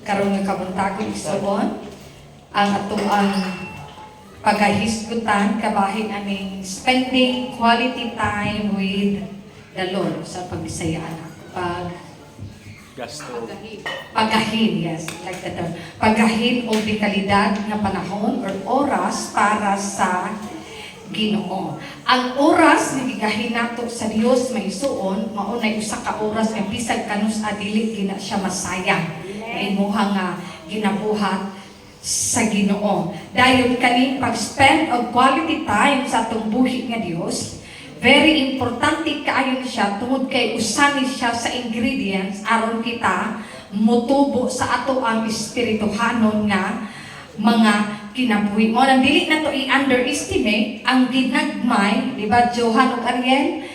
karon nga kabuntagon igsoon ang atoang pagahisgutan kabahin aning spending quality time with the Lord sa pagbisayaan Gasto. pagahin, yes, like that term. Pagahin o dekalidad nga panahon or oras para sa Ginoo. Ang oras nga gigahin nato sa Dios may suon, mao nay usa ka oras nga bisag kanus adili gina siya masayang. Ay imuha nga ginabuhat sa Ginoo. Dayon kani pag-spend og quality time sa atong buhi nga Dios, very importante kaayo siya tungod kay usa ni siya sa ingredients aron kita motubo sa ato ang espirituhanon nga mga kinabuhi. Mo nang dili na to i-underestimate ang ginagmay, di ba Johan ug Ariel?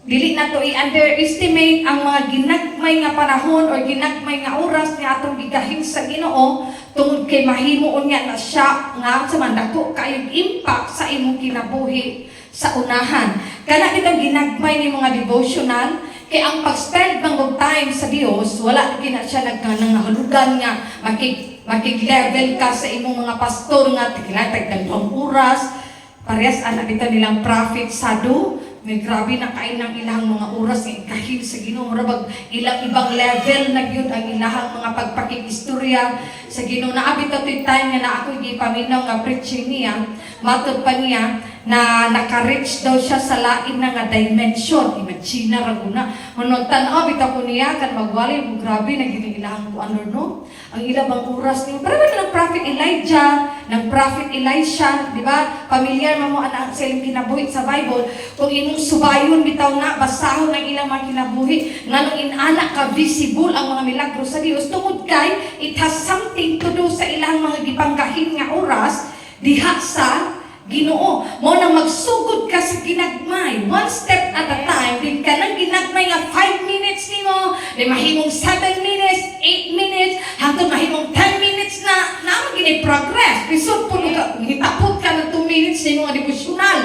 Dili na to i-underestimate ang mga ginagmay nga panahon o ginagmay nga oras ni atong gigahin sa Ginoo tungod kay mahimuon niya na siya nga sa mandako kay impact sa imong kinabuhi sa unahan. Kana kitang ginagmay ni mga devotional kay ang pag-spend ng time sa Dios wala gina siya nagkanangahulugan nga makig-level ka sa imong mga pastor nga tikinatag ng oras parehas anak dito nilang prophet Sadu. May grabe na kain ng ilahang mga oras nga ikahin sa Ginoo. Murabag ilang ibang level na gyud ang ilahang mga pagpakikistorya sa Ginoo. Naabot ito'y time nga na ako gipaminaw nga preaching niya. Matod pa niya na naka-reach daw siya sa lain na nga dimension. Imagine na raguna. Manong tanaw, bitaw ko niya kan magwali mo grabe na giniilahang ko ano no. Ang ilabang oras niyo. Pero ba ng prophet Elijah, ng prophet Elisha, di ba? Pamilyar mo ang silang kinabuhi sa Bible. Kung imong subayon bitaw na basahon ng ilang mga kinabuhi nganong inana ka visible ang mga milagro sa Dios tungod kay it has something to do sa ilang mga gipanggahin nga oras diha sa Ginoo. Mo nang magsugod ka sa ginagmay one step at a time. Din ka nang ginagmay nga 5 minutes nimo, di mahimong 7 minutes, 8 minutes, hangtod mahimong 10 minutes na gini progress. Lisod po ka, hitapot ka ng 2 minutes nimo nga devotional.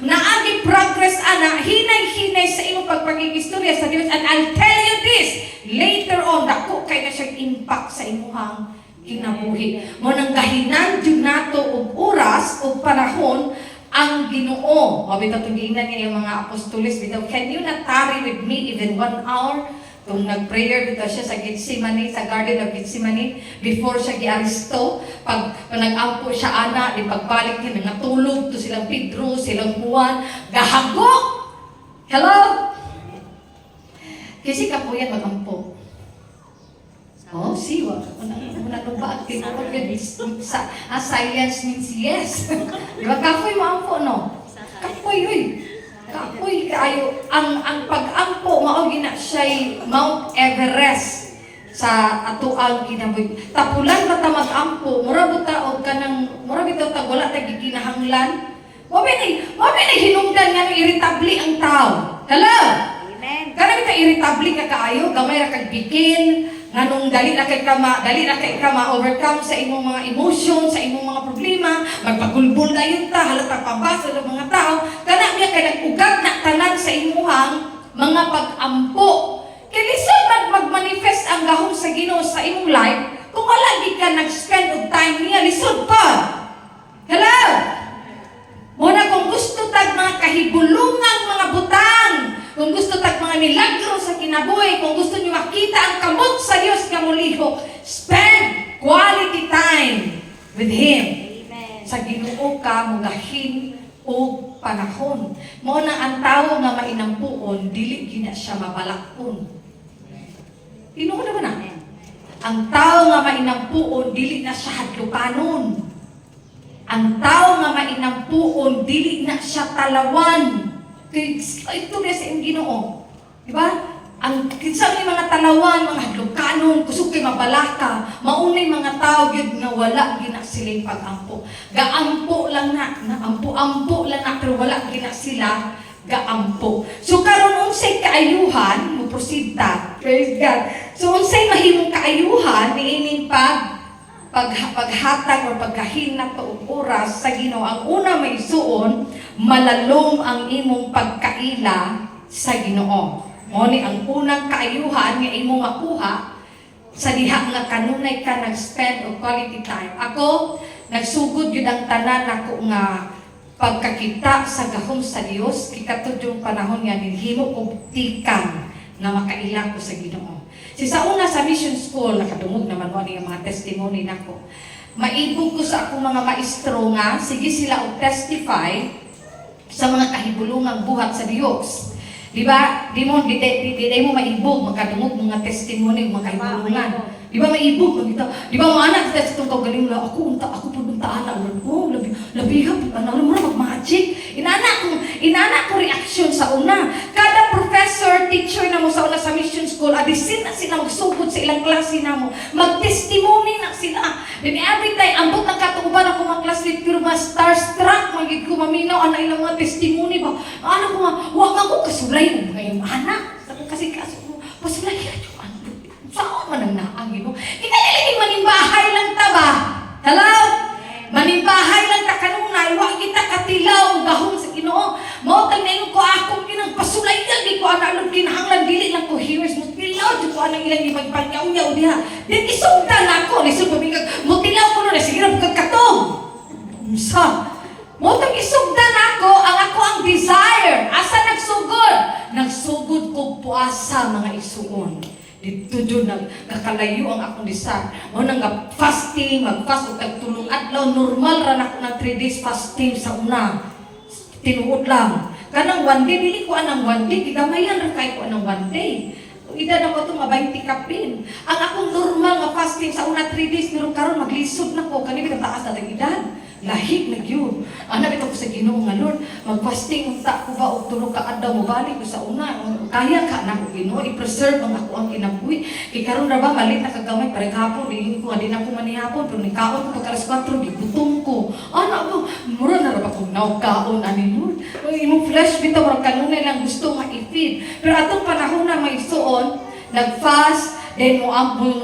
Naagi progress ana hinay-hinay sa imong pagpakikistorya sa Dios, and I'll tell you this later on dako kay na siya impact sa imong kinabuhi. Mo nang gahinan jud nato og oras og panahon ang Ginoo. Wa bitaw tuginan niya yung mga apostoles bitaw, can you not tarry with me even 1 hour? Kung nag-prayer bitaw siya sa Gethsemane, sa Garden of Gethsemane, before siya giaristo, pag nag-ampo siya ana, di pagbalik niya, natulog to silang Pedro, silang Juan, gahagok! Hello? Kasi kapuyan mag-ampo. Oh, siwa. Muna ba ang tinulog yun? Silence means yes. Di ba? Kapoy maampo, no? Kapoy, uy. Kapoy kaayo. Ang pag-ampo, maogin na siya'y Mount Everest sa atuang kinabuhi. Tapulan ba ta mag-ampo? Murabita o kanang, murabita ta wala ta gikinahanglan? Wabi na hinungdan nga irritabli ang tao. Hello? Amen. Kana kita irritabli ka kaayo, gamay ra kag bikin, nganong dali na kay ka overcome sa imong mga emotion, sa imong mga problema, magpagulbul dayon ta, halata pabasa ng mga tao, kana niya kay nag-ugag na tanan sa imuhang mga pag-ampo. Kay lisod mag-manifest ang gahom sa Ginoo sa imong life, kung wala di ka nag-spend og time niya, lisod pa. Hello? Muna kung gusto tag mga kahibulungang mga butang, kung gusto tag mga milagro sa kinabuhi, kung gusto niyo makita ang kamot sa Dios nga mulihok, spend quality time with Him. Amen. Sa Ginoo ka mugahin og panahon. Mo na ang tawo nga mainampuon, dili gina siya mabalakon. Tinuod na ba na? Ang tawo nga mainampuon, dili na siya hadlukanon. Ang tawo nga mainampuon, dili na siya talawan. Ito na sa Ginoo. Diba? Ang kinsa ni mga talawan, mga hadlukanon, kusog kay mabalaka, maunay mga tao gyud nga wala gina sila pag-ampo. Gaampo lang na, ampo lang na, pero wala gina sila gaampo. So karon unsay kaayuhan, mo proceed ta. Praise God. So unsay mahimong kaayuhan niining paghatag o pagkahinat o oras sa Ginoo. Ang una may suon, malalom ang imong pagkaila sa Ginoo. Mo ni ang unang kaayuhan nga imong makuha sa diha nga kanunay ka nag-spend og quality time. Ako, nagsugod yun ang tanan ako nga pagkakita sa gahom sa Dios, kikatud yung panahon nga nilhimo og tikan na makaila ko sa Ginoo. Sa una sa mission school, nakadungog naman mo ang mga testimony nako. Maibog ko sa akong mga maestro nga, sige sila og testify sa mga kahibulungang buhat sa Dios. Di ba? Di mo maibog, makadungog mga testimony, mga kahibulungan. Di ba maibog? Di ba mga anak, sa itong kagaling na, ako po nung anak, oh, labihap, alam mo na, mag-magic. Inana ko reaction sa una. Kada professor, teacher na mo sa una sa mission school, adisin na sila magsugod sa ilang klase na mo. Mag-testimony na sila. Then every time, ambot ng katuuban ako mga classmate, pero mga starstruck, magiging kumaminaw, ana ilang mga testimony ba? Ano ko nga, huwag ako kasulay mo ngayong anak. Kasi pasulay ka yung ano. Saan man ang naangin mo? Kinaliligin manimbahay lang ta ba? Hello? Manimbahay lang ta kanunay, huwag kita katilaw, gahong sa Ginoo. Mautang na yun ko akong pasulay lang, di ko alam kinahanglan, dili lang ko hearers mo tilaw, di ko alam ilang di magpangyaw-yaw diha. Di isugdan ako, nisog pamigag, mo tilaw ko nun, sige na pagkatong. Mautang isugdan ako, ang desire. Asa nagsugod? Nagsugod ko puasa mga isuon. Dito dyan nagkakalayo ang akong desire. O nang fasting, mag-fast o tagtulong adlaw, normal ran ako ng 3 days fasting sa una. Tinuod lang. Kanang 1 day, dili ko anang 1 day, gigamayan rin kayo ko anang 1 day. Ida na ko ito nga 20 kapin. Ang akong normal nga fasting sa una 3 days, pero karon maglisod na ko, kanina taas na edad. Lahig na yun. Anak ito ko sa Ginoo nga Lord, mag-fasting unta ko ba o tulog ka adlaw mo balik ko sa una. Kaya ka na ko Ginoo, i-preserve ang ako ang kinabuhi. Kay karon ra ba malit na kagamay parang hapon, di ko nga din ako manihapon, pero nikaon ko pagka alas 4, gibutong ko. Anak ko, mura na ra ba kung naugkaon ani Lord. Imong flesh bitaw ra kanunay lang gusto nga i-feed. Pero atong panahon na may suon, nag-fast, then mo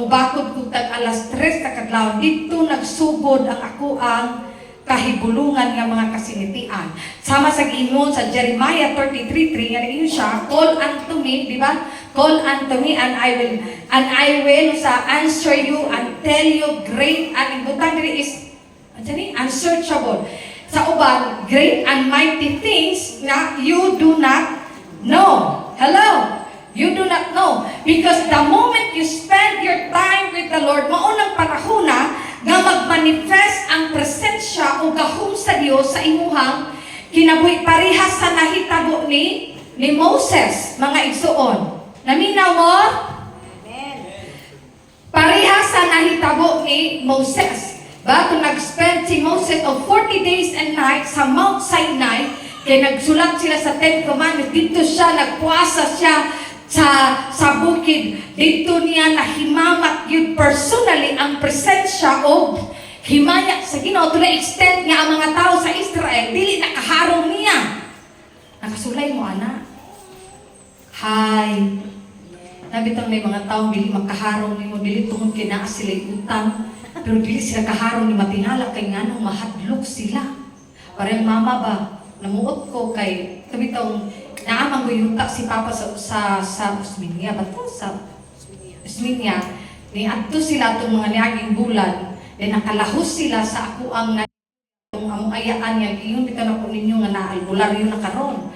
bakod ko tag alas 3 ka kadlaw. Dito nagsugod ang ako ang kahibulungan ng mga kasinitian. Sama sa giingon sa Jeremiah 33:3 nga niyo siya, call unto me, di ba? Call unto me and I will sa answer you and tell you great and important is unsearchable. Sa uban, great and mighty things na you do not know. Hello? You do not know. Because the moment you spend your time with the Lord, maunang panahon na nga mag-manifest ang presensya o gahom sa Dios sa imuhang kinabuhi parehas sa nahitabo ni Moses, mga igsuon. Naminaw mo? Amen. Parehas sa nahitabo ni Moses. Kung nag-spend si Moses of 40 days and nights sa Mount Sinai, kaya nagsulat sila sa 10 Commandments, dito siya, nagpuasa siya sa bukid. Dito niya nahimamat yun personally ang presensya o himaya sa Ginoo to the extent nga ang mga tao sa Israel dili nakaharong niya. Nakasulay mo ana. Hi. Nabitang may mga tao dili makaharong nimo, dili tungod kay naa sila utang, pero dili sila kaharong ni matingala kay nganong mahadlok sila. Parang mama ba, namuot ko kay kabitong naamang guyuta si Papa sa Usminya ba to? Sa Usminya ni adto sila itong mga niaging bulan then nakalahos sila sa ako ang among ayaan niya iyon bitaw na po ninyo nga naalbularyo na karon.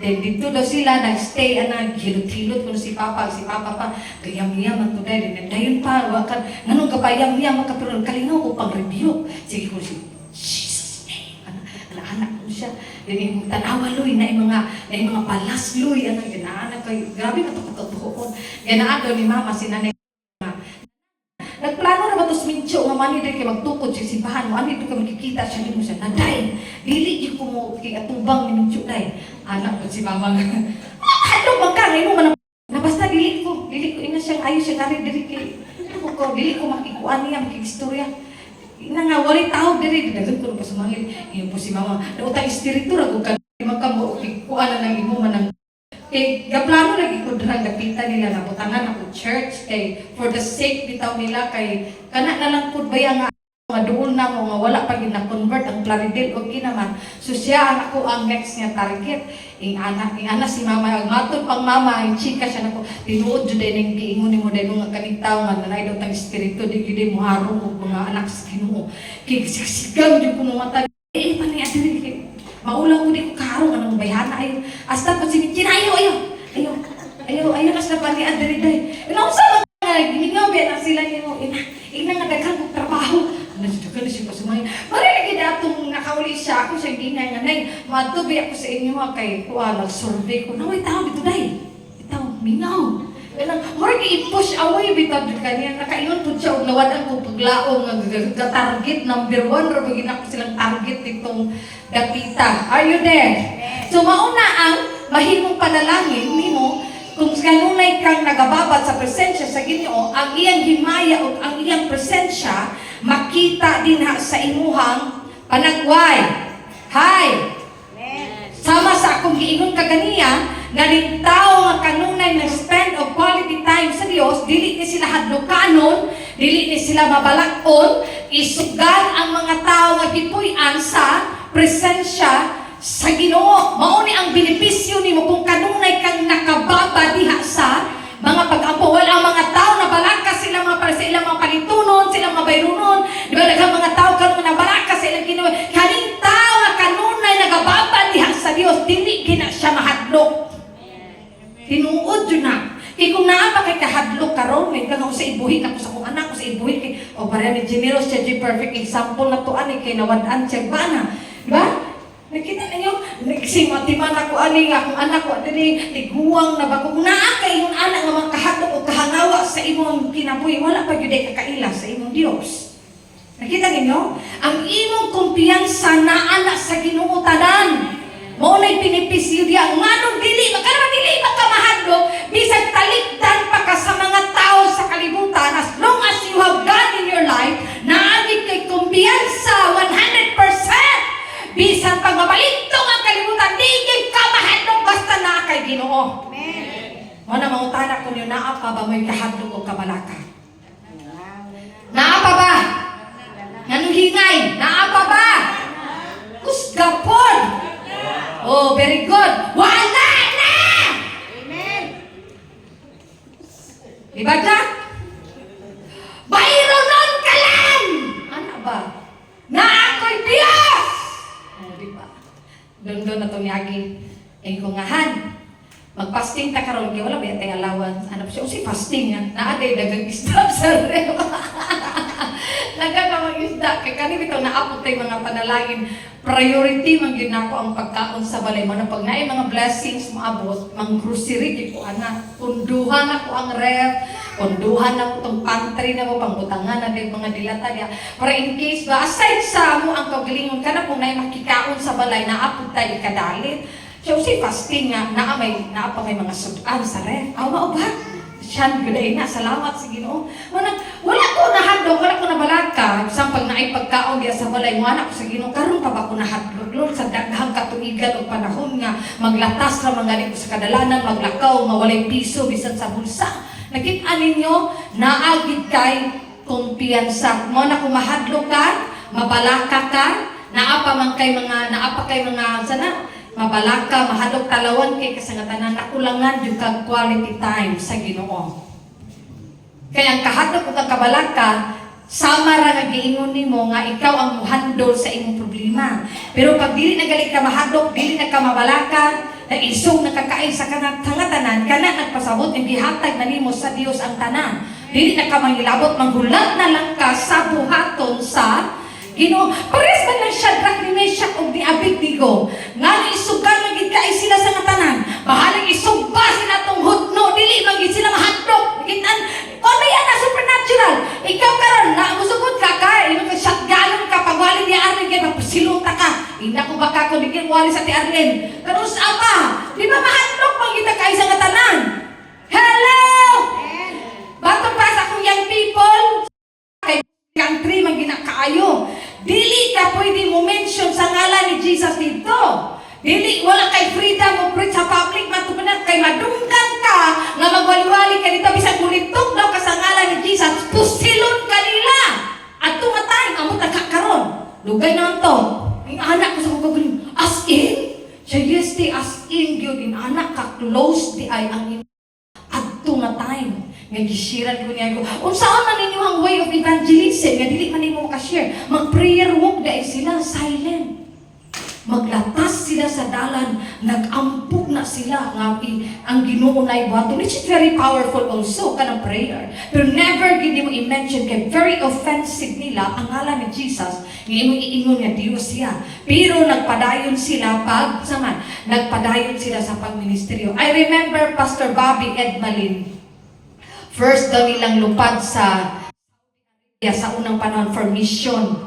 Then dito daw sila nagstay ana hilot-hilot kuno si Papa pa gayam-yaman to dai dayon pa wakan nganong kapayam-yam makapiro kalinaw ko pang review sige ko si Jesus name anak ko siya. Then yung tanawa luy na yung mga palas luy ano ganaan kay grabe matututuon. Ganaan daw ni mama si nanay. Nagplano na ba to mincho nga mani diri kay magtukod sa simbahan mo ani dito ka makikita siya dito siya naday. Dili gyud ko mo kay atubang ni mincho day. Anak ko si mama. Ano ba ka ngayon man na basta dili ko ina siya ayo siya nari diri kay ko dili ko makikuan niya makikistorya. Ina nga wali tao diri dagan ko pa sumangil iyo po si mama utang espiritu ra ko kan magkamo kuan na nang imo man kay gaplano lagi ko drang dapita nila na butangan ako church kay for the sake bitaw nila kay kana na lang pud baya nga nga duol na mo nga wala pa gid na-convert ang Plaridel og ginaman. So siya ang ako ang next nga target. Ing ana si mama ang matod pang mama ang chika siya nako tinuod jud ning giingon nimo dai nga kaning tawo nga nanay daw tang espiritu di gid mo harong og mga anak sa Ginoo. Kay sigam jud kuno mata pani adiri maulang ko di ko karong anong bayhana ayo. Hasta pag sinitin ayo hasta pani adiri dai. Unsa man giningaw na sila nimo ina nga daghang kog trabaho. Nadugay na siya pasumay. Marinig na itong nakauli siya ako sa gingay nga, Nay, matubi ako sa inyo kay kuha, nag-survey ko. Naway tao dito, Day. Ito, mingaw. Marinig i-push away bitaw dito kanya. Nakaingon po siya, nawadan ko paglaong target number 1. Rabagin ako silang target itong dapita. Are you there? So, mauna ang mahimong panalangin nimo kung kanunay kang nagababad sa presensya sa Ginoo, ang iyang himaya o ang iyang presensya makita din sa imuhang panagway. Hi! Sama sa akong giingon kaganiya, nga ning tao nga kanunay nag-spend of quality time sa Dios, dili ni sila hadlokanon, dili ni sila mabalakon, isugal ang mga tao nga gipuy-an sa presensya sa Ginoo. Mao ni ang benepisyo nimo kung kanunay kang nakababa diha sa mga pag-ampo. Wala ang mga tao na balaka sila mga sa ilang mga palitunon, silang mga bayrunon. Di ba daghang mga tao karon na balaka sa ilang Ginoo. Kaning tao nga kanunay nagababa diha sa Dios, dili gina siya mahadlok. Tinuod jud na. Kay kung naa pa kay kahadlok karon, may kang sa ibuhi ako sa kong anak ko sa ibuhi kay o para ni generous siya perfect example na to ani kay nawad-an siya bana. Di ba? Nakita ninyo, nagsimatiman ako ani nga akong anak ko diri tiguang na ba kung naa kay yung anak nga makahadlok o kahangawa sa imong kinabuhi, wala pa gyud kakaila sa imong Dios. Nakita ninyo, ang imong kumpiyansa naa na sa Ginoo tanan. Mao nay pinipisyo diya nganong dili ka mahadlok bisag talikdan pa ka sa mga tao sa kalibutan. As long as you have God in your life, naagid kay kumpiyansa 100%. Bisan pag mabalintong ang kalibutan, di ka mahadlok basta naa kay Ginoo. Amen. Mo na mangutana kun yo naa pa ba may kahadlok o kabalaka? Naa pa ba? Nganong hingay? Naa pa ba? Kusgapon. Oh, very good. Wala na! Amen. Diba, Jack? Bayronon ka lang! Ano ba? Na ako'y Diyos! Oh, diba? Doon na itong yagi. Eh, kung ngahan, mag-fasting ta karon kay wala ba yatay allowance? Ano siya? O si fasting yan. Naaday dagang isda sa reo. Nagkamang isda. Kaya kanil ito naapot tayo mga panalangin. Priority man gyud nako ang pagkaon sa balay mo na pag naay mga blessings moabot mang grocery gyud ko ana punduhan ako ang ref punduhan ako tong pantry na mo pangbutangan na din mga dilata dia para in case ba aside sa mo ang kagalingon kana kung naay makikaon sa balay naapod tayo kadalit so si fasting nga naa pa may mga sudan sa ref awa ba siyan gyud na salamat sa Ginoo wala ko nahadlok wala ko nabalaka sampag naay pagkaon diya sa balay mo anak ko sa Ginoo karon pa ba ko nahadlok Lord sa daghang katuigan og panahon nga maglatas ra man ko sa kadalanan maglakaw nga walay piso bisan sa bulsa nakita ninyo naagid kay kumpiyansa mo na kung mahadlok ka mabalaka ka naa pa kay mga sana mabalaka, mahadlok talawan kay kasangatanan nakulangan yung kag quality time sa Ginoo. Kaya ang kahadlok ug kabalaka sama ra nga giingon nimo nga ikaw ang muhandol sa imong problema. Pero pag dili na gali ka mahadlok, dili na ka mabalaka, na isong nakakain sa kanang tanan, kana nagpasabot ang gihatag na nimo sa Dios ang tanan. Dili na ka manghilabot, manghulat na lang ka sa buhaton sa Ginoo. Pares man lang Shadrach, Meshach ug Abednego. Nga isugal man gid kay sila sa tanan. Bahalang isugba sila tong hudno, dili man gid sila mahadlok. Gitan, ano yan na supernatural? Ikaw karon na musugod ka kay imong shotgun ka pagwali ni Arlen kay magpasilunta ka. Ina ko baka ko digin wali sa ti Arlen. Karon sa apa? Di ba mahadlok man kita kay sa tanan? Hello! Bato pa sa akong young people kay country man ginakaayo. Dili ka pwede mo mention sa ngalan ni Jesus dito. Dili, wala kay freedom of preach sa public matumanat kay madunggan ka nga magwaliwali ka dito bisag mulitok daw ka sa ngalan ni Jesus. Pusilon ka nila. At tumatay, amo dugay na to. Yung anak ko sa kagaling, as in? Siya, yes, di, as in, yun, yung anak ka, close di ay ang adto na time. Nga gishiran ko niya ko, saan man ninyo ang way of evangelism, nga dili man ninyo makashare. Mag-prayer walk dahil sila, silent. Maglatas sila sa dalan, nag-ampuk na sila nga ang Ginoo na ibuhaton, which is very powerful also, kanang prayer. Pero never gini mo i-mention kay very offensive nila ang ngalan ni Jesus, nga imong iingon nga Dios siya. Pero nagpadayon sila nagpadayon sila sa pagministeryo. I remember Pastor Bobby Edmalin, first daw nilang lupad sa unang panahon for mission.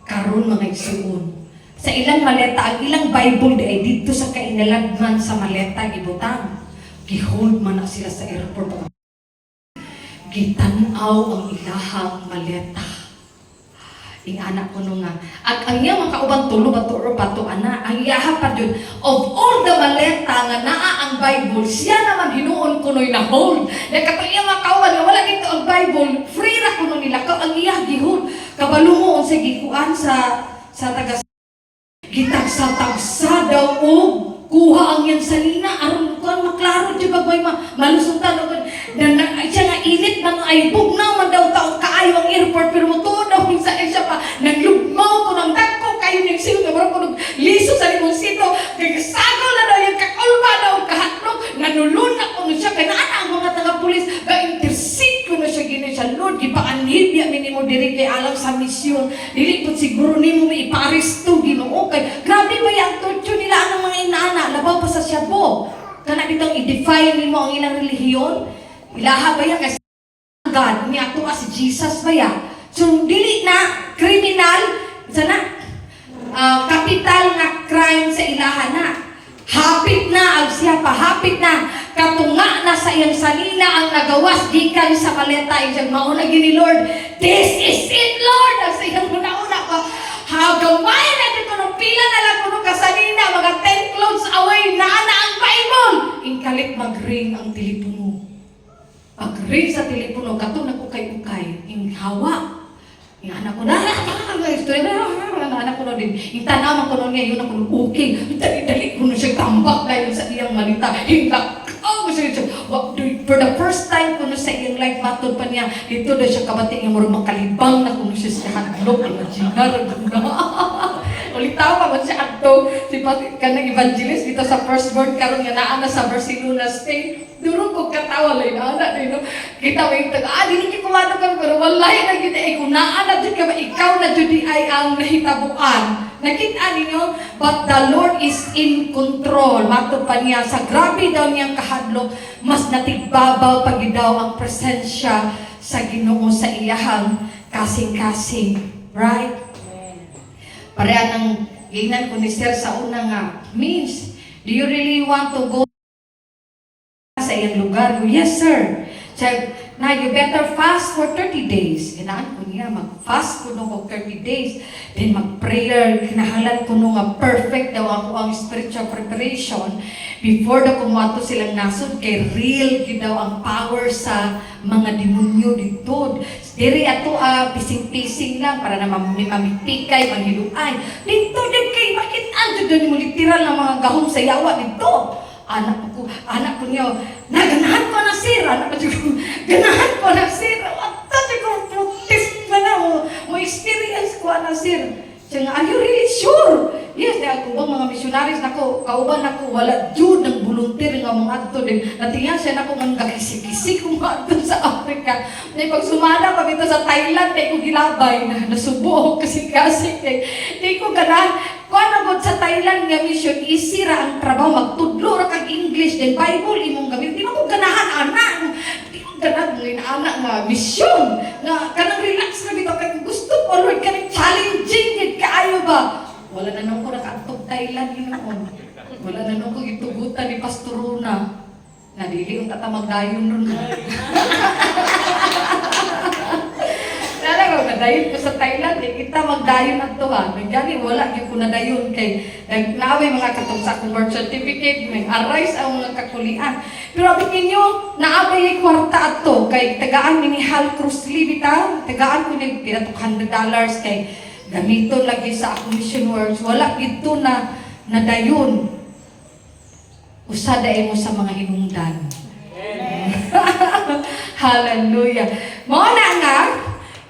Karon mga igsuon. Sa ilang maleta, ang ilang Bible di ay dito sa kainalagman sa maleta, gibutang. Gihold man na sila sa airport. Gitanaw ang ilahang maleta. Ing anak ko nung nga. At ang iyang mga kaubang tulo ba to or pato, ana, ang iyaha pa dyan. Of all the maleta nga naa ang Bible, siya naman hinuon ko no'y na-hold. Nagkatong iyang mga kauban nga wala dito ang Bible, free ra ko nun nila. Ang iyah gihold. Kabalungoon sa gikuan sa taga gitagsa-tagsa daw o kuha ang yan salina aron kuan maklaro di bagay malusuntan o siya nga init nang ay bugnaw man daw taon kaayo ang airport pero motuod daw sa siya pa naglugmaw ko ng dagko kayo ng sito pero ko liso sa limong sito kagasago na daw yung kakulba daw kahatlog nanulunag ko na siya kaya ang mga taga-pulis ga-intercede ko na siya gini siya Lord gipaanhibya minimo diri kay alam sa misyon dili po siguro nimo may iparisto Ginoo kay grabe ba yung torture nila ang mga inaana labaw pa sa Shabu kana ditong i-define nimo ang ilang relihiyon ilaha ba yan kasi God niya to si Jesus ba yan so dili na criminal sana kapital na crime sa ilaha na hapit na ang siya pa hapit na katunga na sa iyang salina ang nagawas gikan sa maleta iyang mauna gini Lord this is it Lord ang sa iyang una-una ko hagaway na dito ng pila na lang kuno kasalina mga 10 clothes away na ang Bible ingkalit mag-ring ang telepono pag-ring sa telepono katong nag-ukay-ukay ing hawa yung anak ko na anak ko na din yung tanaman ko na ngayon ako okay dali-dali ko na siya tambak dahil sa iyang malita hinglak for the first time ko na sa iyang life matod pa niya dito na siya kabati nga murang makalibang na ko na siya sa hadlok imaginar ulit tao pa siya ato si kanang evangelist dito sa firstborn karon nga naa na sa Barcelona State durog ko katawa lay na no kita may taga dili ki kumano kan pero wallahi na kita ay kunaan na jud ka ba ikaw na jud ay ang nahitabuan nakita ninyo but the Lord is in control matod pa niya sa grabe daw niyang kahadlok mas natigbabaw pag daw ang presensya sa Ginoo sa iyahang kasing-kasing right pareha ng ginan ko ni Sir sa una nga means do you really want to go sa iyang lugar? Yes, sir. Said, na you better fast for 30 days. Kinaan ko niya, mag-fast ko nung 30 days. Then mag-prayer. Kinahalan ko nung perfect daw ako ang spiritual preparation. Before daw kumuha to silang nasod, kay real daw ang power sa mga demonyo dito. Diri ato pising-pising lang para na mamipikay, manghiluay. Dito din kay, bakit ang doon mo literal ng mga gahong sa yawa dito? Anak ko niya, naganahan ko na sir, ganahan ko na sir, at ko protest ka na, mo experience ko na sir. Siya nga, are you really sure? Yes, ako bang mga missionaries nako, kauban nako, wala jud ng volunteer nga mga adto din. Natingan siya nako ng kakisik-kisik kung adto sa Africa. Nay pag sumana pa dito sa Thailand, day ko gilabay na nasubo kasi day ko ganan. Kuan agad sa Thailand nga mission, easy ra ang trabaho, magtudlo ra kag English, then Bible imong gamit. Di mo ko ganahan anak. Di mo ganahan ng anak nga mission. Na kanang relax na bitaw kay gusto ko Lord kanang challenging gid kaayo ba. Wala na nung ko nakaantog Thailand yun noon. Wala na nung ko gitugutan ni Pastoruna. Nadili yung tatamagdayon nun. Nala ko, nadayon ko sa Thailand, kita magdayon na ito ha. Nagyari, wala yung ko nadayon kay naaway mga katong sa akong birth certificate, may arise ang mga kakulian. Pero abikin nyo, naabay yung kwarta ato kay tagaan ni Hal Cruz Libita, tagaan ko ni $200 kay Gamito lagi sa akong mission works, wala gito na nadayon. Usa daay mo sa mga hinungdan. Hallelujah. Mao na nga,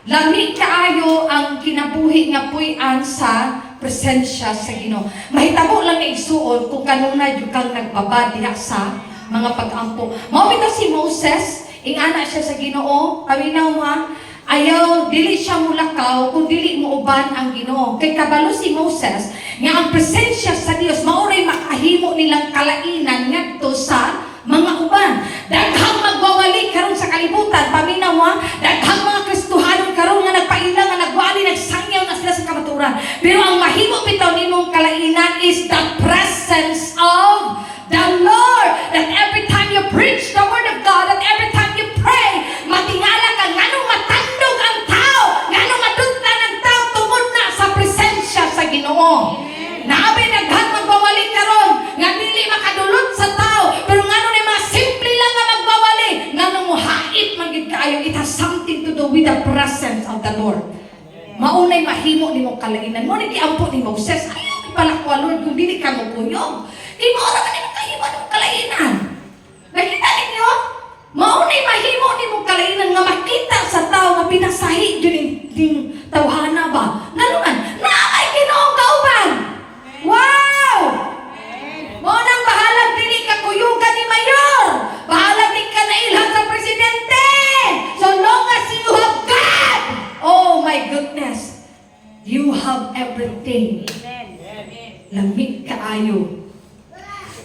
lami kaayo ang kinabuhi nga puy-an sa presensya sa Ginoo. Mahitabo lang nga isuon kung kanuna jud kang nagbaba diha sa mga pag-ampo. Mao bitaw si Moses, ingana siya sa Ginoo, paminaw ha, ayaw dili siya mulakaw kung dili mo uban ang Ginoo. Kay kabalo si Moses nga ang presensya sa Dios maoray makahimo nilang kalainan ngadto sa mga uban. Daghang magwawali karon sa kalibutan, paminaw ha, daghang mga Kristohanon karon nga nagpailang nga nagwali, nagsangyaw na sila sa kamaturan. Pero ang mahimo bitaw nimong kalainan is the presence of the Lord. That every time you preach the word of God, that every time you pray, matingala ka nganong matandog ang tao, nganong madutlan ang tao tungod na sa presensya sa Ginoo. Naabi daghang magwawali karon nga dili makadulot sa tao, pero ngano ni mga simple lang nga magwawali, nganong mohait man gid kaayo. It has something to do with the presence of the Lord. Maunay mahimo nimo kalainan. Mo ni giampo ni Moses, ayaw ipalakwa Lord kung dili ka mo kuyog. Kay mo ra man kahimo ng kalainan. Nakita ninyo? Maunay mahimo nimo kalainan nga makita sa tao nga pinasahi jud ning tawhana ba. Naluman, naay Ginoong kauban. Wow! Mao nang bahalag dili ka kuyugan ni mayor. Bahalag din ka na ilhan sa presidente. So long as you have God. Oh my goodness. You have everything. Lamig kaayo.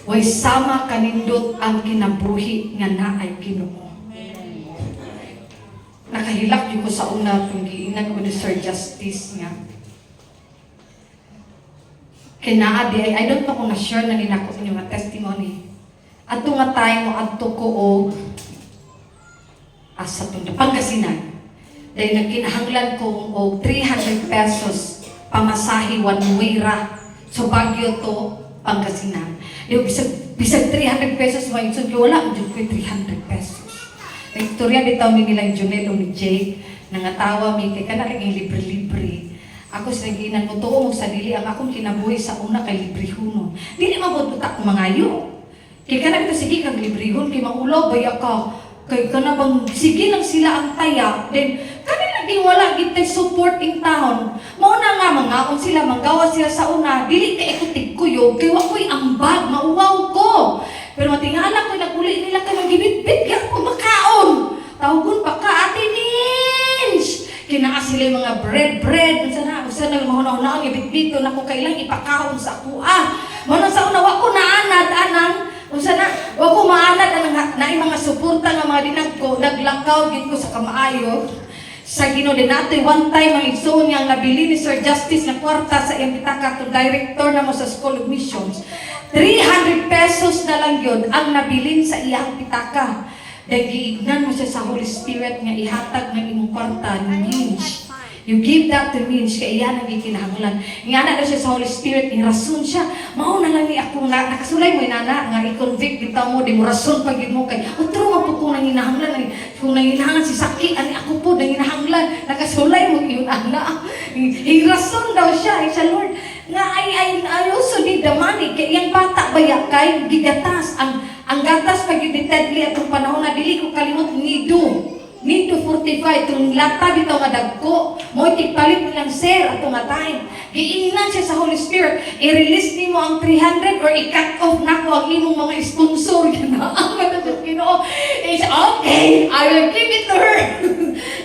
Way sama kanindot ang kinabuhi nga naay Ginoo. Nakahilak yun ko sa una kung giinan ko ni Sir Justice nga. Kinaadi, I don't know kung na-share na nila ko inyong testimony. Ato nga tayo mo adto ko o asa itong Pangasinan. Dahil nagkinahanglan ko o 300 pesos pamasahi one way ra. So Baguio to Pangasinan. Yung bisag 300 pesos mo, so wala ko 300 pesos. Istorya bitaw mi nilang Junel o ni Jake, nangatawa mi kay kanang libre-libre. Ako sa ginan mo tuo mo sa dili ang akong kinabuhi sa una kay librehon. Dili mabuta ko mangayo. Kay kanang ito sige kang librehon kay maulaw baya ka. Kay kana bang sige lang sila ang taya. Then kanila di wala gid support in town. Mao na nga mangaon sila manggawa sila sa una. Dili kay ikutig kuyog kay wa koy ambag mauwaw ko. Pero matingala ko naguli nila kay magibit-bit gyud ko makaon. Tawgon pa ka ate Ninch. Kinaa sila mga bread, usa na mahuna-una ang ibit-bito na ko kailang ipakaon sa kuha. Muna sa una, wako naanad, anang, usa na, wako maanad, anang, na mga suporta nga mga dinag ko, naglakaw, gid ko sa kamaayo. Sa Ginoo din natin, one time, ang igsoon niyang nabili ni Sir Justice na kwarta sa iyang pitaka, to director na mo sa School of Missions. 300 pesos na lang yun ang nabilin sa iyang pitaka. Dahil giignan mo siya sa Holy Spirit nga ihatag ng imong kwarta ni Minch. You give that to Minch, kaya iyan ang ikinahanglan. Nga na siya sa Holy Spirit, rason siya. Mao na lang ni ako na, nakasulay mo inana, nga i-convict bitaw mo, di mo rason pagid mo kay, utro mo po kung nanginahanglan, kung nanginahanglan si Saki, ani ako po nanginahanglan, nakasulay mo yun, ana. I-rason daw siya, sa Lord, nga I also need the money, kaya yung bata baya kay gigatas, ang gatas pag yung deadly atong panahon na dili ko kalimot nido 45 itong lata bitaw nga dagko mo ipalit mo lang sir atong nga time giingnan siya sa Holy Spirit i-release nimo ang 300 or i-cut off nako ang imong mga sponsor na ang matutong Ginoo is okay I will give it to her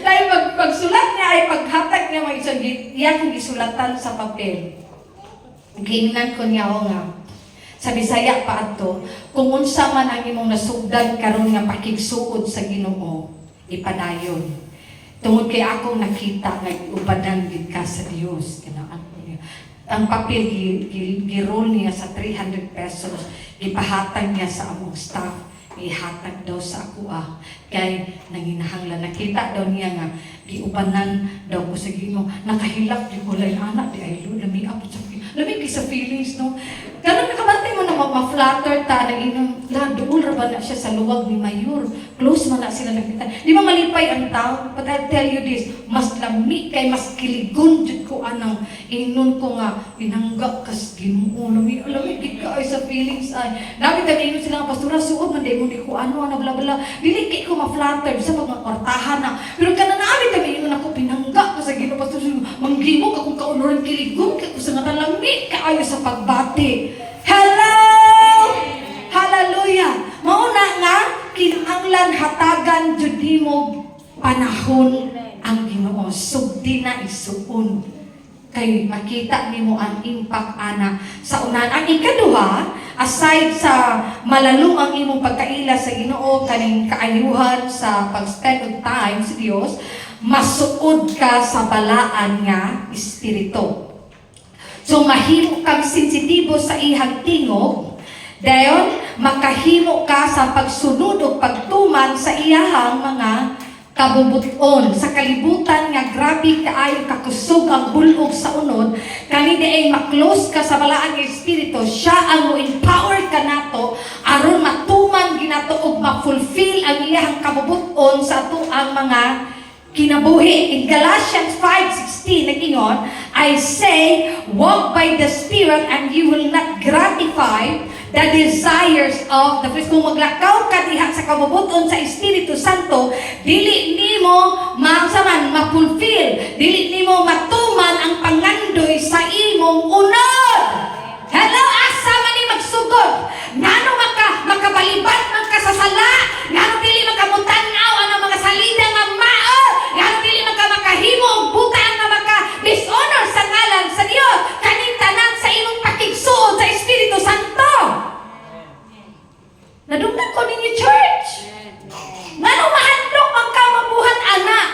dahil pagsulat niya ay paghatag niya may isang iya kong isulatan sa papel giingnan ko niya o nga sa Bisaya pa ato, kung unsa man ang imong nasugdan karon nga pakigsuod sa Ginoo, ipadayon. Tungod kay akong nakita nga ubadan gid ka sa Dios, kinaan ko niya. Ang papel gi-roll niya sa 300 pesos, gipahatag niya sa among staff, ihatag daw sa ako kay nanginahanglan. Nakita daw niya nga giubanan daw ko sa Ginoo. Nakahilak di ko lang anak di ay Lord, lami sa feelings no. Ganun nakabantay mo na ma-flatter ta na inong Doon ra ba na siya sa luwag ni Mayor? Close man na sila nakita. Di ba malipay ang tao? But I'll tell you this, mas lami kay mas kiligon jud ko anang ingnon ko nga pinangga kas Ginoo. Lami gid ka ay sa feelings ay. Nabi ta ingon sila nga pastora suod man di mo di ko ano bla bla. Dili kay ko ma-flatter sa mga kwartahan na. Pero kana nabi ta ingon ako pinangga ko sa Ginoo pastor manggimo ka kung kaunoran kiligon ka ko sa nga lami kaayo sa pagbati. Hello! Hallelujah! Mauna nga, kinahanglan hatagan jud nimo panahon ang Ginoo. Sugdi na isuon. Kay makita nimo ang impact ana sa unan. Ang ikaduha, aside sa malalong ang imong pagkaila sa Ginoo, kaning kaayuhan sa pag-spend of time sa Dios, masuod ka sa balaan nga espiritu. So mahimo kang sensitibo sa ihang tingog. Dayon, makahimo ka sa pagsunod o pagtuman sa iyahang mga kabubuton. Sa kalibutan nga grabe kaayo kakusog ang bulog sa unod, kani diay maklose ka sa balaan nga espiritu, siya ang mo-empower ka nato aron matuman ginato og ma-fulfill ang iyahang kabubuton sa ato ang mga kinabuhi. In Galatians 5:16 nagingon, I say, walk by the Spirit and you will not gratify the desires of the flesh. Kung maglakaw ka diha sa kabubuton sa Espiritu Santo, dili nimo ma-fulfill, dili nimo matuman ang pangandoy sa imong unod. Hello, asa man ni magsugod? Ngano makabalibat man ka sa sala? Ngano dili makamutan-aw ang mga salida nga mao? Ngano dili makahimo og butang nga maka-dishonor sa ngalan sa Dios? Kaning tanan sa imong pakigsuod sa Espiritu Santo. Nadunggan ko ninyo, church. Ngano mahandok ang kamabuhat anak?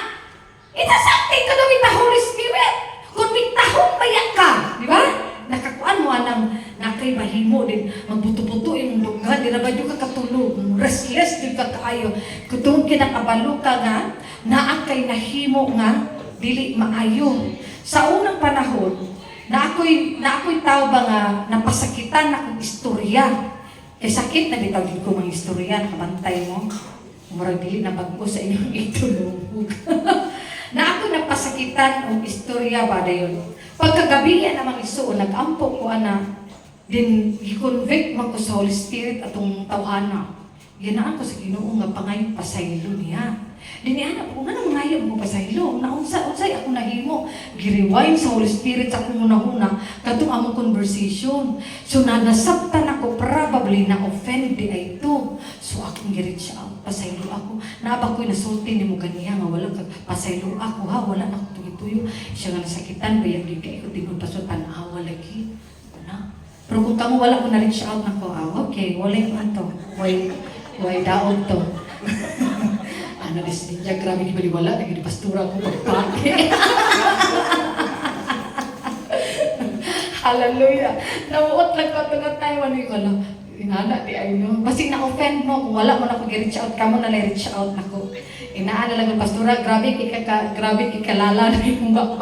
It's something to do with the Holy Spirit. Kung mitahong bayak ka, di ba? Nakakuan mo anang nakay mahimo din magbuto-buto imong dunggan, di na ba ka katulog, restless di ka kaayo. Kung kinakabalo ka nga, naa kay nahimo nga dili maayo. Sa unang panahon, na ako'y tao ba nga napasakitan na kong istorya. Kay sakit na bitaw din ko mga istorya, nakabantay mo. Murag dili na bago sa inyong itulog. Na ako napasakitan og istorya ba dayon. Pagkagabi yan namang isuon, nag-ampo ko ana, din i-convict man ko sa Holy Spirit atong tawhana. Ginaan ko sa Ginoo nga pangayo pasaylo niya. Diniana ko nga nangayo mo pasaylo. Unsay ako nahimo. Giriwind sa Holy Spirit sa akong una-una katong among conversation. So nasabtan ako, probably na-offend di ay ito. So akong gi-reach out, pasaylo ako. Naaba ko'y nasulti ni mo ganiya nga wala kag pasaylo ako ha, wala na ako tuyo. Siya nga nasakitan, bayag yung kayo, tingod pasod, panahawa lagi. Wala. Pero kung kamo wala ko na-reach out na ko, okay, wala yung ato. Way daog to. Ano dis ninja, grabe di baliwala, naging pastura ko pagpake. Hallelujah. Namuot lang ko tungat tayo, ano yung ano, inana di ay no. Basta na-offend mo, kung wala mo na ko gi-reach out, kamo na reach out na ko. Inaana lang ang pastura, grabe ikalala na yung ba.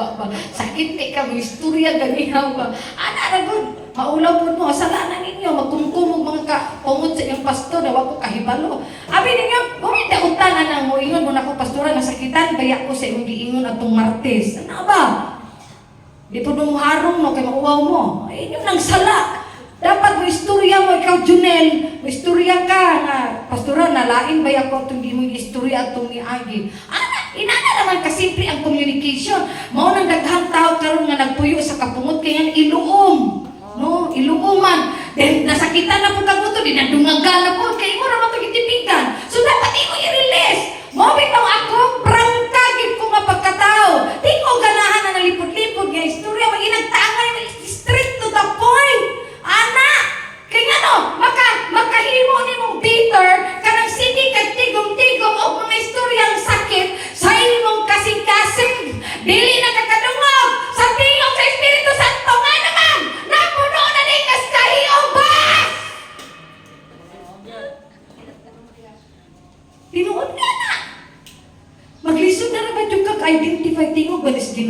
Sakit ka, may istorya ganihaw ba. Ana na good. Maulaw po mo, salanan ninyo, magkumkumog mga kaungod sa inyong pastor, na wako kahibalo. Abi ninyo, gumita utanan ang mo, ingon mo na ko pastora, nasakitan, bayak ko sa inyong giingon atong Martes. Ano ba? Di po nung harong no, kay mauwaw mo. Ay, inyong nang sala. Dapat mo istorya mo, ikaw Junel, mo istorya ka na, pastora, nalain bayak ko itong di mo istorya atong ni Agi. Inana naman kasimple ang communication. Mao nang daghang tao karon nga nagpuyo sa kapungot, kaya iluom. No, iluuman. Then nasakitan na po kaguto, dinadungagan na po, kaya mo naman ito gitipigan. So dapat imo i-release. Mo bitaw ako, prangkagin ko nga pagkatao. Di ko ganahan na nalipod-lipod nga istorya, maginagtangay na straight to the point. Ana, kaya nga no, makahimo ni mong Peter, kanang sige kag tigong-tigong o mga istoryang sakit sa imong kasing-kasing. Dili na kakadungog.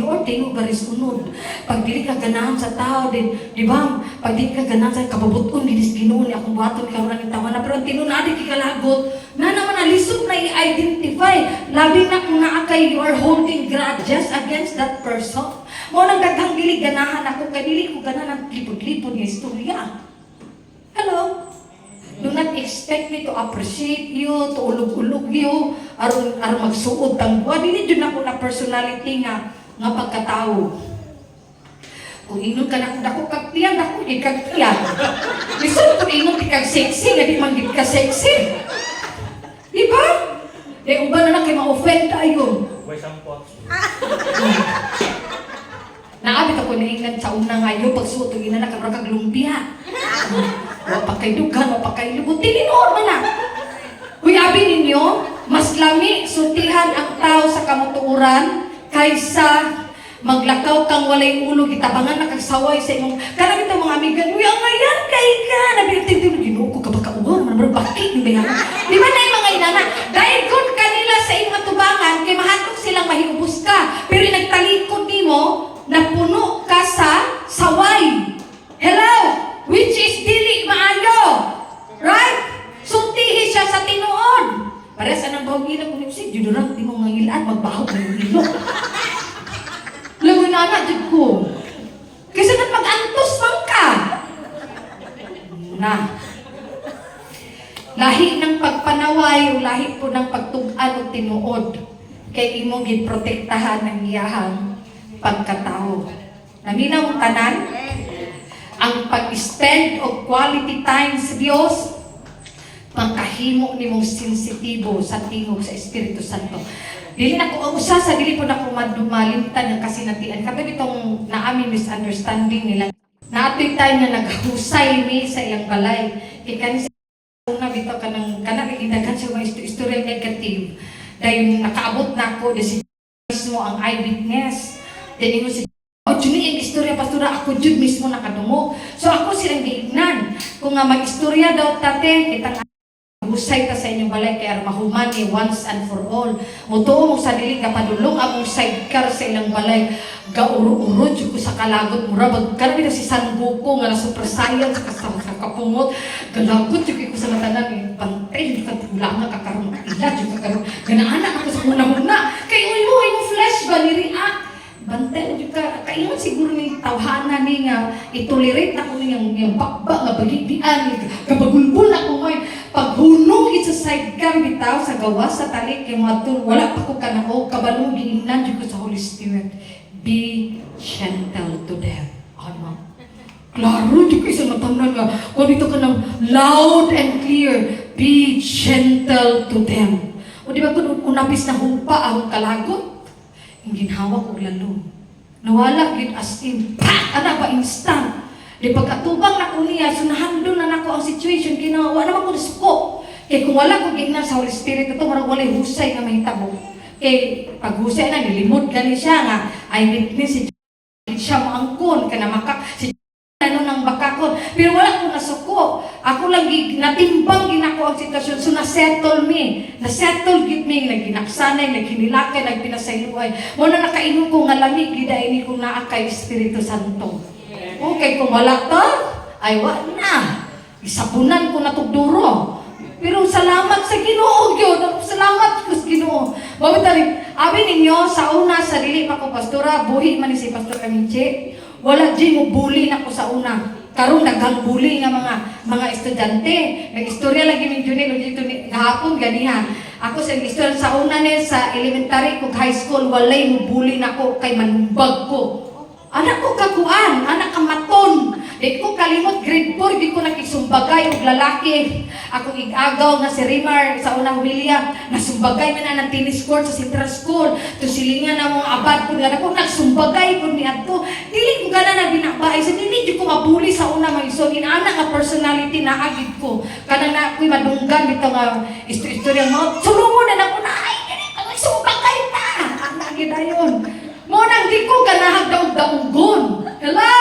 Lord, tingog garis unod. Pag dili ka ganahan sa tao din, di ba? Pag dili ka ganahan sa kababuton, dinis Ginoo ni akong buhaton karon ang tawa na, pero ang tinuod di kikalagot, na naman alisod na i-identify. Labi na kung naakay you are holding grudges against that person. Mo nang daghang dili ganahan ako, kay dili ko ganahan ang lipod-lipod nga istorya. Hello? Do not expect me to appreciate you, to ulog-ulog you, aron magsuod tang buwan. Dili jud ako na personality nga pagkatao. Kung ingon ka na kung dako kag tiyan, dako di kag tiyan. Lisod kung ingon di kag sexy, nga di man gid ka sexy. Di ba? Di uban na kay ma-offend ayon. May sampot. Naabit ako naingnan sa una ngayon, pagsuot yung ina nakakag lumpia. Wapa kay dugan, wapa kay lubot, tininood man na. Huyabi ninyo, mas lami sutihan ang tao sa kamutuuran kaysa maglakaw kang walay ulo, gitabangan na kagsaway sa imong. Karang itong mga amigan, uy, ang ngayon kay ka. Nabinagting-ting, ginoo ko kabaka uwan, manamaro bakit yung bayan. Di ba na yung mga inana? Dahil kung kanila sa imong matubangan, kay mahatok silang mahiubos ka. Pero nagtalikod ni mo, na puno ka sa saway. Hello? Which is dili maayo. Right? Sultihi siya sa tinuod. Parehas anang bawang ilang kung si Judurang di mo ngangilaan, magbahog na yung ilo. Lawin na na, Jud ko. Kasi na pag-antos man ka. Na. Lahi ng pagpanaway o lahi po ng pagtugan o tinuod. Kay imong giprotektahan ng iyahang pagkatao. Naminaw ang tanan, ang pag-spend of quality time sa Diyos, pagkahimo ni mong sensitibo sa tingog sa Espiritu Santo. Dili na ko, usa sa dili po na ko madumalimtan ng kasinatian. Kapag itong naami misunderstanding nila, naatoy tayo na naghusay ni sa iyang balay. Kaya kanisa na bito ka ng kanagiginagan sa mga istorya negative. Dahil nakaabot na ako, si mismo ang eyewitness. Dahil mo si Juni, yung istorya, pastora, ako Jud mismo nakadungo. So ako silang giignan. Kung nga mag-istorya daw tate, kitang husay ta sa inyong balay, kaya mahuman ni once and for all. Mutuo mo sa dili ka padulong among sidecar sa ilang balay. Gauro-uro, Jud ko sa kalagot, murabag. Karami na si Sanbuko, nga na super science, sa kapungot. Galagot, Jud ko sa matanan, pantay, Jud ka tula nga kakaroon ila, Jud ka karoon. Ganaanak ako sa muna-muna. Kaya yung flesh ba, ni-react. Bantay na ka, kaingon siguro ni tawhana ni nga itolerate na ko niyang bakba nga baligdian, kabagulbul na ko ngayon. Paghunong sa sidecar bitaw sa gawas sa talik kay matur wala pa ko kanao kabalong giingnan ko sa Holy Spirit. Be gentle to them. Ano? Klaro di ko isang matamnan nga kung dito ka ng loud and clear, be gentle to them. O di ba kung unapis na humpa ang kalagot? Yung ginhawa ko lalo. Nawala gid as in, ana ba instant. Di pagkatubang na ko niya, sunahandol na nako ang situation, kinawa naman ko nasuko. Kaya kung wala ko gignan sa Holy Spirit, ito marang wala husay na mahitabo. Kaya pag husay na, nilimod gani siya nga, ay witness si siya maangkon, ka na makak, si ano nang bakakon. Pero wala ko nasuko. Ako lang natimbang ginako ang sitwasyon. So na-settle me. Na-settle gid me. Nagginaksanay, naghinilakay, nagpinasayluay. Muna nakainom ko nga lamig. Gidain ni kong naakay Espiritu Santo. Okay, kung wala to, ay wala na. Isabunan ko na tugduro. Pero salamat sa Ginoo gyud. Salamat ko sa Ginoo. Bawat tarik, abi ninyo sa una sa dili pa ko pastora, buhi man ni si Pastor Kaminche. Wala di mo bully na ko sa una. Karon daghang bully nga mga estudyante. Nag-istorya lagi min juni dito gahapon ganiha. Ako sa istorya sa una ni sa elementary kog high school walay mo bully na ko kay manumbag ko. Anak ko kakuan, anak ka maton. Di ko kalimot grade 4 di ko nakisumbagay og lalaki. Ako igagaw nga si Rimar sa unang William, nasumbagay man na ng tennis court sa Central School. To silingan na mong abad ko nga ako nagsumbagay ko ni adto. Dili ko gana na binabay sa dili di ko mabuli sa una mga iso ana nga personality na agid ko. Kana na ko'y madunggan bitaw nga istorya mo. Sulungon na nako na ay kani sumbagay ta. Ana gid ayon. Mo nang di ko ganahag daog-daogon. Hello?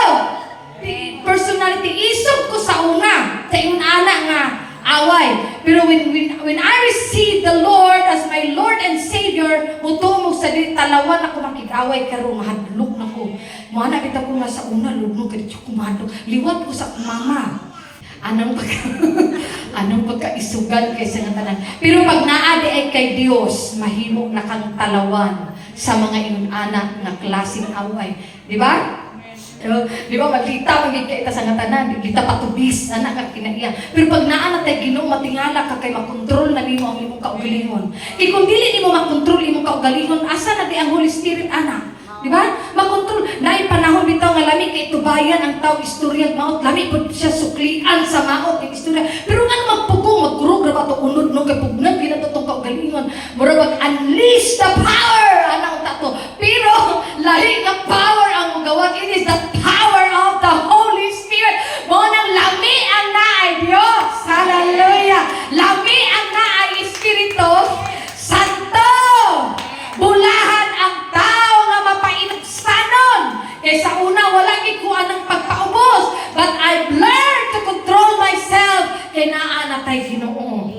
Personality isog ko sa una. Sa ingon ana nga away. Pero when I receive the Lord as my Lord and Savior, mutumog sa di talawan ako makig-away karon mahadlok nako. Mana bitaw ko nga sa una lugno kay kumado. Liwat ko sa mama. Anong pagkaisugan kay sa tanan. Pero pag naadi ay kay Dios, mahimo na kang talawan sa mga inun-anak nga klaseng away. Di ba? Di ba, maglita, magkikaita sa ngatanan, maglita patubis, anak ka kinaiya. Pero pag naanat ay Ginoo, matingala ka kay makontrol na nimo ang imong kaugalingon. Kaya kung dili nimo makontrol imong kaugalingon, asa na di ang Holy Spirit, anak? Di ba? Makontrol. Naay panahon bitaw nga lami kay tubayan ang tao istorya maot. Lami po siya suklian sa maot ng istorya. Pero nga magpugong, magkurog na ba ito unod no? Kay pugnan, ginatotong kaugalingon. Mura mag-unleash the power! Anak tato. Pero lahi ng power ang magawag. It is the power of the Holy Spirit. Mo nang lami ang naay Diyos. Hallelujah! Lami ang naay Espiritu Santo. Bulahan ang tao nga mapainugsanon. Kaysa una, walang ikuan ng pagpaubos. But I've learned to control myself. Kaya naanatay Ginoo.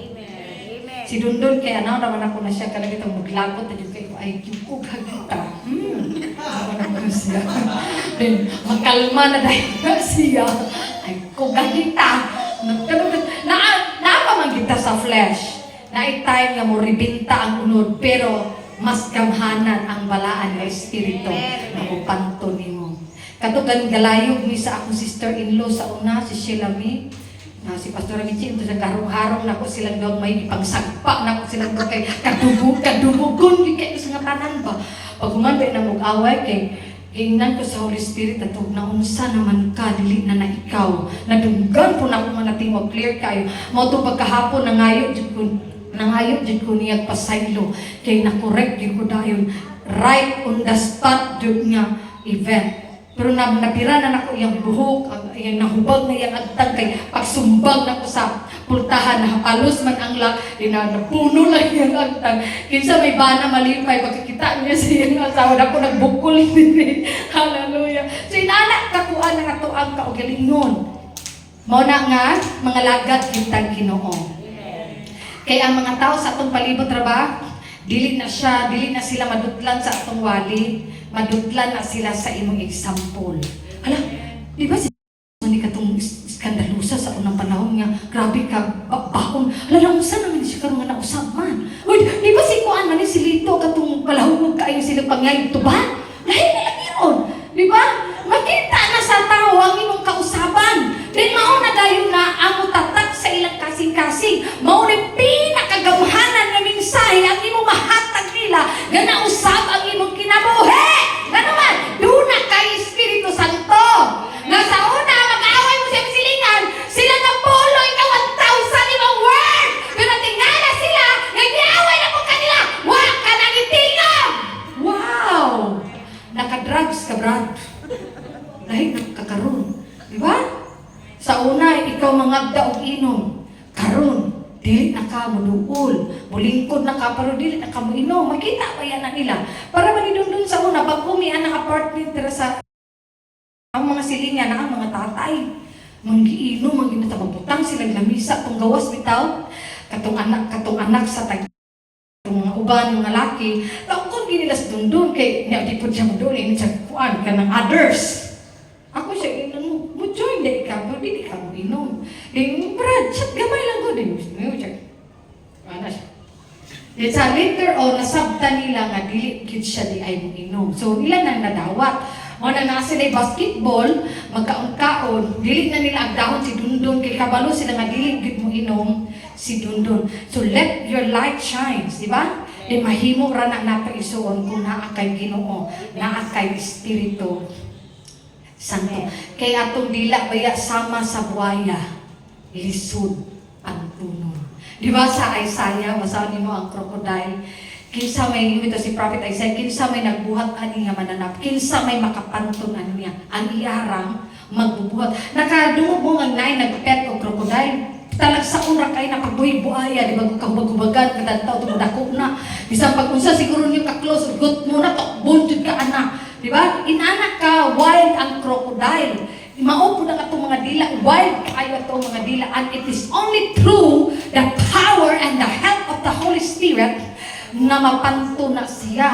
Si Dundon, kaya naman ako na siya kalagitang maglagot na yung kayo, ay, yung hagita. Ako naman siya. Then, makalma na dahil na siya. Ay, kugagita. Naapamagita sa flesh. Naitay nga mo ribinta ang unod, pero mas gamhanan ang balaan ng Espiritu na upanto nimo. Katugan galayog ni sa akong sister-in-law sa una, si Sheila May. Si Pastor Amici, ito sa karong-harong na ko silang daw may ipangsagpa na ko silang daw kay kadubugon, di kayo sa ngatanan ba? Pag humanda na mag-away kay ingnan ko sa Holy Spirit at naunsa naman ka, dili na ikaw. Nadunggan po na ako mga tingog, clear kayo. Mo ito pagkahapon, nangayo dyan ko niya pasaylo kay nakorek yun ko dayon right on the spot dyan nga event. Pero napira na ako yung buhok, yung nahubag na yung agtang kay pagsumbag na ko sa pultahan, nakapalos man ang napuno lang yung agtang. Kinsa may bana malipay, pagkakita niya siya ng asawa na ako nagbukol din. Hallelujah. So inanak kakuan na nga to ang kaugalingon. Mao na nga, mga lagat kitang Ginoo. Kaya ang mga tao sa atong palibot ba, dili na sila madutlan sa atong wali, madutlan na sila sa imong example. Hala, di ba si ni katong skandalusa sa unang panahon nga, grabe ka, bakon. Hala, lang saan naman siya karoon nga nausap man? Uy, di ba si Kuan man si Lito katong palahugog kayo sila pangyayog to ba? Dahil nila meron, di ba? Makita na sa tao ang imong kausaban. Then mauna dayon na ang utatak sa ilang kasing-kasing. Mauna pinakagamhanan na mensahe ang imong mahatag nila nga nausab ang imong kinabuhi. Nga naman, doon na kay Espiritu Santo. Nga sa una, mag-aaway mo siya silingan, sila nagpolo, ikaw 1,000 imong word. Pero tingala sila, nag-aaway na po kanila, wak ka nang itingam. Wow! Naka-drugs ka, Brad. Dahil nakakaroon. Di ba? Sa una, ikaw mangagda og inom. Karon, dili na ka mo duol. Mulingkod na ka, pero dili na ka mo inom. Makita pa yan na nila. Para manidundun sa una, pag umian ang apartment tira sa ang mga silingan na ang mga tatay. Manggiinom, mangginatabagbutang silang lamisa. Kung gawas bitaw, katong anak sa tag mga uban, mga laki. Kung di nila sa dundun, kay niya di po siya mo doon, ini siya kuan ka ng others. Ako siya, mo join na ikaw, pero di ka mo inom. Brad, siya, gamay lang ko din. Ano siya? Sa later on, nasabta nila nga, dili kit siya di ay mo inom. So, ilan nang nadawat. O na nasa sila basketball, magkaon-kaon, dili na nila agdahon si Dundon, kay kabalo sila nga dili gid mo inom si Dundon. So, let your light shines, di ba? Di mahimo ra na nato isuon kung naa kay Ginoo, naa kay Espiritu Santo. Kay atong dila baya sama sa buaya, lisod ang puno. Di ba sa Isaiah, basahin mo ang crocodile, kinsa may ito si Prophet Isaiah, kinsa may nagbuhat ani nga mananap, kinsa may makapanton ani niya, ang iarang magbubuhat. Nakadungog ang nay nagpet o crocodile. Talag sa una kay napagbuhay-buhaya, di ba kahubagubagan, kadantaw, tumudako na. Bisang pag-unsa siguro niyo ka-close, gut mo na, tokbon jud ka anak. Di ba? Inanak ka, wild ang crocodile. Maupo na itong mga dila, wild kayo itong mga dila, and it is only through the power and the help of the Holy Spirit na mapanto na siya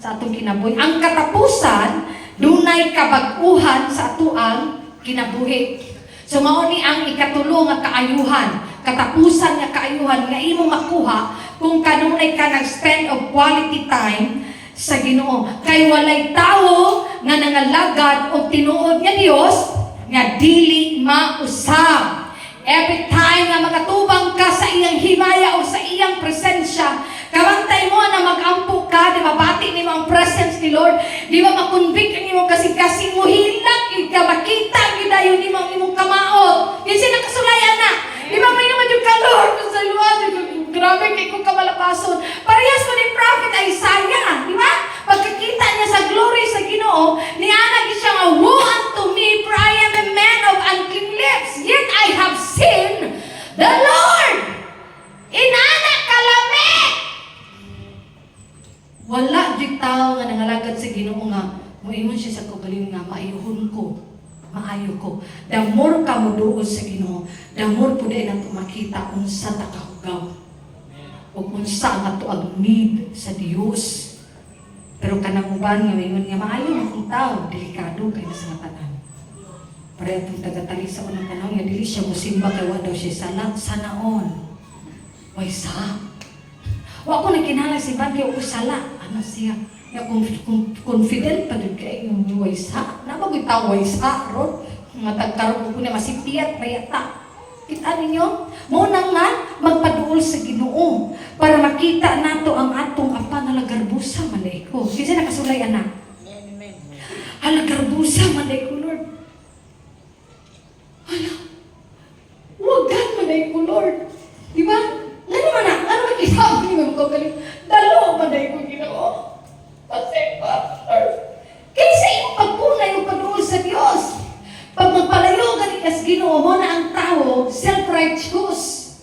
sa atong kinabuhi. Ang katapusan, dunay kabag-uhan sa atuang kinabuhi. So mao ni ang ikatulo nga kaayuhan, katapusan nga kaayuhan nga imo makuha kung kanunay ka nag-spend of quality time sa Ginoo. Kay walay tawo nga nangalagad o tinuod nga Dios nga dili mausab. Every time nga magatubang ka sa iyang himaya o sa iyang presensya, kamantay mo na mag-ampo ka, di ba bati ni mo ang presence ni Lord, di ba makonvict ang imong kasing-kasing mo hilang, ka makita, gidayon ni mo ang imong kamaot. Yan siya nakasulayan na. Di ba may naman yung ka, Lord, sa luwad, grabe kay kong kamalapason. Parehas mo ni Prophet Isaiah, di ba? Pagkakita niya sa glory sa Ginoo, nianag siya nga, woe unto me, for I am a man of unclean lips, yet I have seen the Lord. Inanak kalami! Wala di tao nga nangalagad sa Ginoo nga, moingon siya sa kugaling nga, maayuhon ko, maayo ko. The more ka mo doon sa Ginoo, the more po din ang makita unsa ta kahugaw. O unsa nga to ang need sa Dios. Pero kanang uban nga moingon nga, maayo akong tao, delikado kay na sa tanan. Para itong tagatali sa unang panahon, nga dili siya musimba kay wa daw siya sanaon. Way sa. Wa ko nakinala si Bagyo o sala. Ano siya? Ya confident pa din kay yung way sa. Nabagoy tao way sa, ron. Nga tagkaroon ko na masipiyat, mayata. Kita ninyo? Muna nga, magpaduol sa Ginoo para makita nato ang atong apa na lagarbusa, malay ko. Kasi nakasulay, anak. Halagarbusa, malay ko, Lord. Hala, wagan, malay ko, Lord. Diba? Ano man na? Ano man isabi niyo mga galing? Dalo man na yung Ginoo. Kasi Lord. Kaysa yung pagpunay yung pagduol sa Diyos. Pag magpalayo galing kas Ginoo mo na ang tao, self-righteous.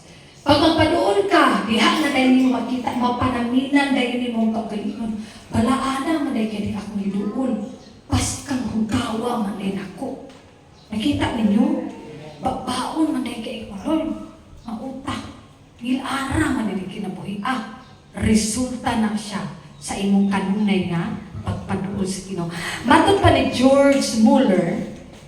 Pag magpaduol ka, diha na dahil niyo makita, mapanaminan dahil niyo mong kagalingon. Balaana man dahil kaya di ako niduol. Pas kang hugawa man dahil ako. Nakita ninyo? Babaon man dahil kaya Lord. Mautak. Gilara man din kinabuhi. Resulta na siya sa imong kanunay nga pagpaduol sa Ginoo. Matod pa ni George Muller,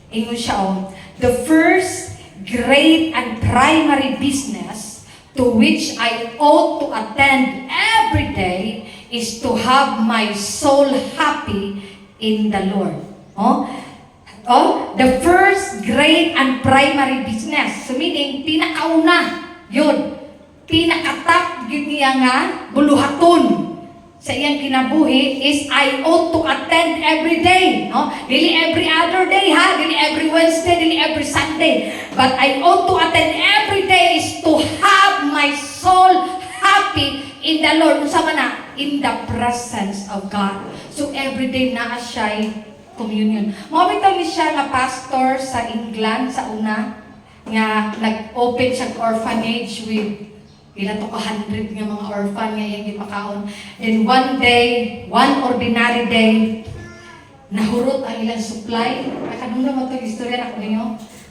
ingon siya, the first great and primary business to which I ought to attend every day is to have my soul happy in the Lord. The first great and primary business. So meaning, pinakauna, yun. Pinakatap niya nga buluhaton sa iyang kinabuhi is I ought to attend every day, no? Dili every other day, ha? Dili every Wednesday, dili every Sunday. But I ought to attend every day is to have my soul happy in the Lord. Unsa man na? In the presence of God. So every day na siya communion. Mabitaw ni siya nga pastor sa England sa una nga nag-open siya orphanage with ila to 100 nga mga orphan nga iyang gipakaon. And one day, one ordinary day, nahurot ang ilang supply. Kanunod mo itong istorya na ko ninyo.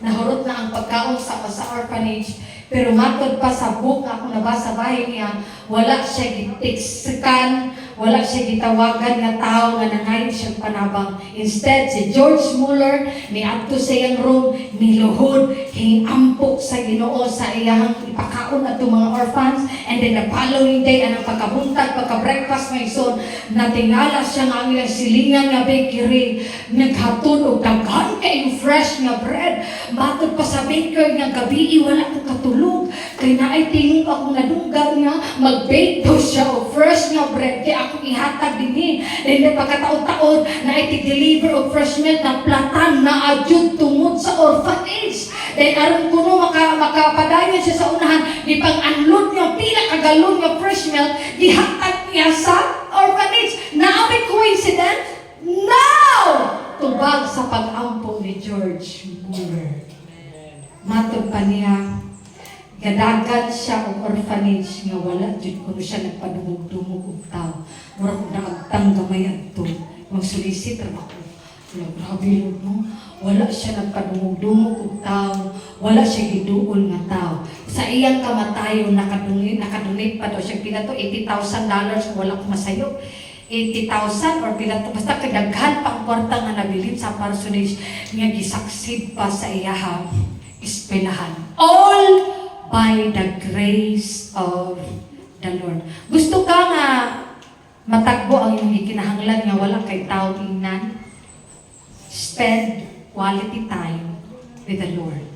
Nahurot na ang pagkaon sa orphanage. Pero matod pa sa book na ako nabasa bahay niya, wala siya gitiksikan, wala siya gitawagan nga tao nga nangayon siyang panabang. Instead, si George Muller, niadto sa iyang room, niluhod, hingampok sa Ginoo sa iyang ipakaon at mga orphans. And then the following day, anang pagkabuntag, pagka-breakfast may son, natingala siya nga ang ilang silingan nga bakery, naghatod o daghan kayong fresh nga bread. Matod pa sa baker nga gabi, wala ko katulog. Kaya na ay tingin ako nadunggan nga, mag-bake daw siya o fresh nga bread. Kaya ako ihatag din then pagkataon-taon na iti-deliver o fresh milk na platan na adyod tungod sa orphanage. Then aron kuno makapadayon siya sa unahan, di pang-unload niya pila kagalon nga fresh milk, gihatag niya sa orphanage. Naabay coincidence? No! Tubag sa pag-ampo ni George Muller. Matod pa niya, gadagan siya o orphanage nga wala jud kuno siya nagpadumog-dumog og tao. Mura ko na agtang gamay adto. Magsulisit ra ako. Wala, grabe Lord, no? Wala siya nagpadungog-dungog og tao, wala siya giduol nga tao. Sa iyang kamatayon, nakadunit pa daw siya, pila to, $80,000, wala ko masayo. 80,000 or pila to, basta kadaghan pang kwarta nga nabilin sa parsonage nga gisaksid pa sa iyahang eskwelahan. All by the grace of the Lord. Gusto ka nga matagbo ang iyong gikinahanglan nga wala kay tao ingnan? Spend quality time with the Lord.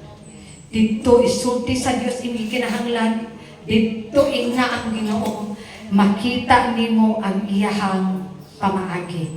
Dito isulti sa Dios iyong gikinahanglan. Dito ingna ang Ginoo. Makita nimo ang iyahang pamaagi.